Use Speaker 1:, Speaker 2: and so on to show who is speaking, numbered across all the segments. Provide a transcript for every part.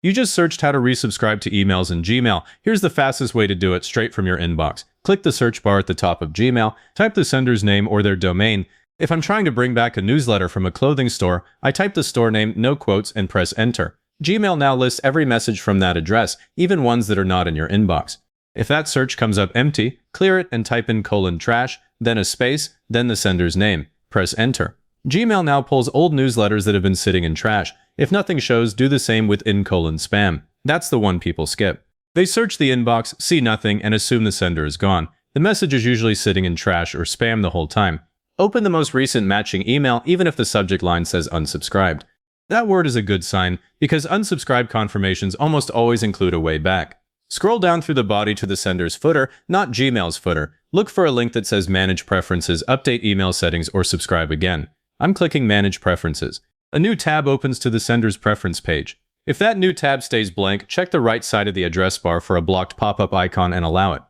Speaker 1: You just searched how to resubscribe to emails in Gmail. Here's the fastest way to do it straight from your inbox. Click the search bar at the top of Gmail, type the sender's name or their domain. If I'm trying to bring back a newsletter from a clothing store, I type the store name, no quotes, and press enter. Gmail now lists every message from that address, even ones that are not in your inbox. If that search comes up empty, clear it and type in :trash, then a space, then the sender's name. Press enter. Gmail now pulls old newsletters that have been sitting in trash. If nothing shows, do the same with :spam. That's the one people skip. They search the inbox, see nothing, and assume the sender is gone. The message is usually sitting in trash or spam the whole time. Open the most recent matching email even if the subject line says unsubscribed. That word is a good sign, because unsubscribe confirmations almost always include a way back. Scroll down through the body to the sender's footer, not Gmail's footer. Look for a link that says Manage Preferences, Update Email Settings, or Subscribe Again. I'm clicking Manage Preferences. A new tab opens to the sender's preference page. If that new tab stays blank, check the right side of the address bar for a blocked pop-up icon and allow it.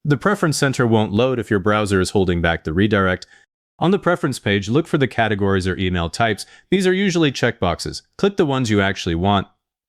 Speaker 1: The Preference Center won't load if your browser is holding back the redirect. On the preference page, look for the categories or email types. These are usually checkboxes. Click the ones you actually want.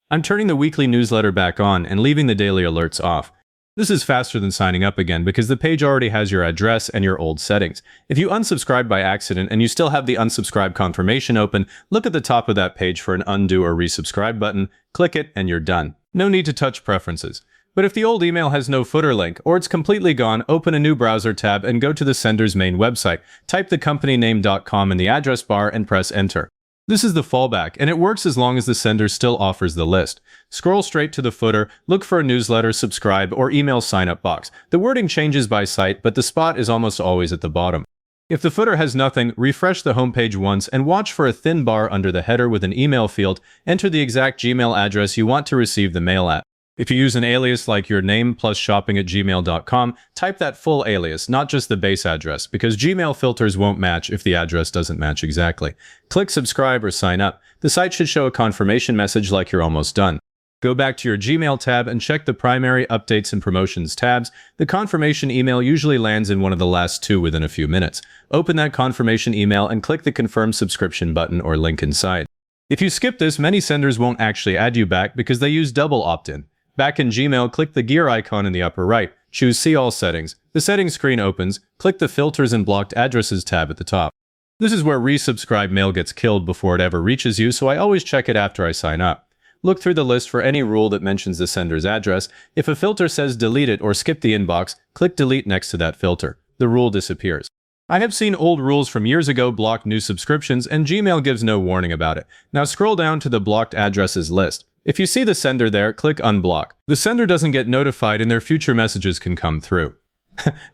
Speaker 1: I'm turning the weekly newsletter back on and leaving the daily alerts off. This is faster than signing up again because the page already has your address and your old settings. If you unsubscribe by accident and you still have the unsubscribe confirmation open, look at the top of that page for an undo or resubscribe button, click it, and you're done. No need to touch preferences. But if the old email has no footer link, or it's completely gone, open a new browser tab and go to the sender's main website. Type the companyname.com in the address bar and press enter. This is the fallback, and it works as long as the sender still offers the list. Scroll straight to the footer, look for a newsletter, subscribe, or email sign-up box. The wording changes by site, but the spot is almost always at the bottom. If the footer has nothing, refresh the homepage once and watch for a thin bar under the header with an email field. Enter the exact Gmail address you want to receive the mail at. If you use an alias like your name plus shopping@gmail.com, type that full alias, not just the base address, because Gmail filters won't match if the address doesn't match exactly. Click subscribe or sign up. The site should show a confirmation message like you're almost done. Go back to your Gmail tab and check the primary, updates, and promotions tabs. The confirmation email usually lands in one of the last two within a few minutes. Open that confirmation email and click the confirm subscription button or link inside. If you skip this, many senders won't actually add you back because they use double opt-in. Back in Gmail, click the gear icon in the upper right. Choose See All Settings. The settings screen opens. Click the Filters and Blocked Addresses tab at the top. This is where resubscribe mail gets killed before it ever reaches you, so I always check it after I sign up. Look through the list for any rule that mentions the sender's address. If a filter says delete it or skip the inbox, click delete next to that filter. The rule disappears. I have seen old rules from years ago block new subscriptions, and Gmail gives no warning about it. Now scroll down to the blocked addresses list. If you see the sender there, click unblock. The sender doesn't get notified and their future messages can come through.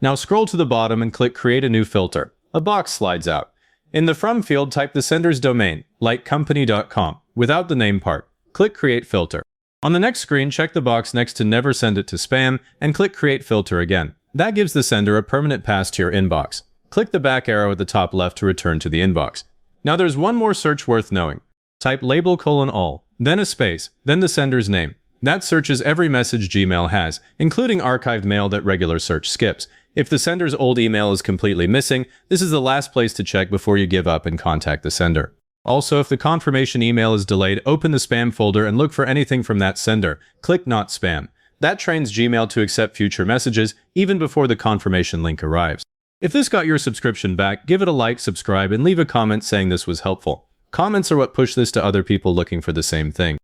Speaker 1: Now scroll to the bottom and click create a new filter. A box slides out. In the from field, type the sender's domain, like company.com, without the name part. Click create filter. On the next screen, check the box next to never send it to spam and click create filter again. That gives the sender a permanent pass to your inbox. Click the back arrow at the top left to return to the inbox. Now there's one more search worth knowing. Type label:all, then a space, then the sender's name. That searches every message Gmail has, including archived mail that regular search skips. If the sender's old email is completely missing, this is the last place to check before you give up and contact the sender. Also, if the confirmation email is delayed, open the spam folder and look for anything from that sender. Click not spam. That trains Gmail to accept future messages even before the confirmation link arrives. If this got your subscription back, give it a like, subscribe, and leave a comment saying this was helpful. Comments are what push this to other people looking for the same thing.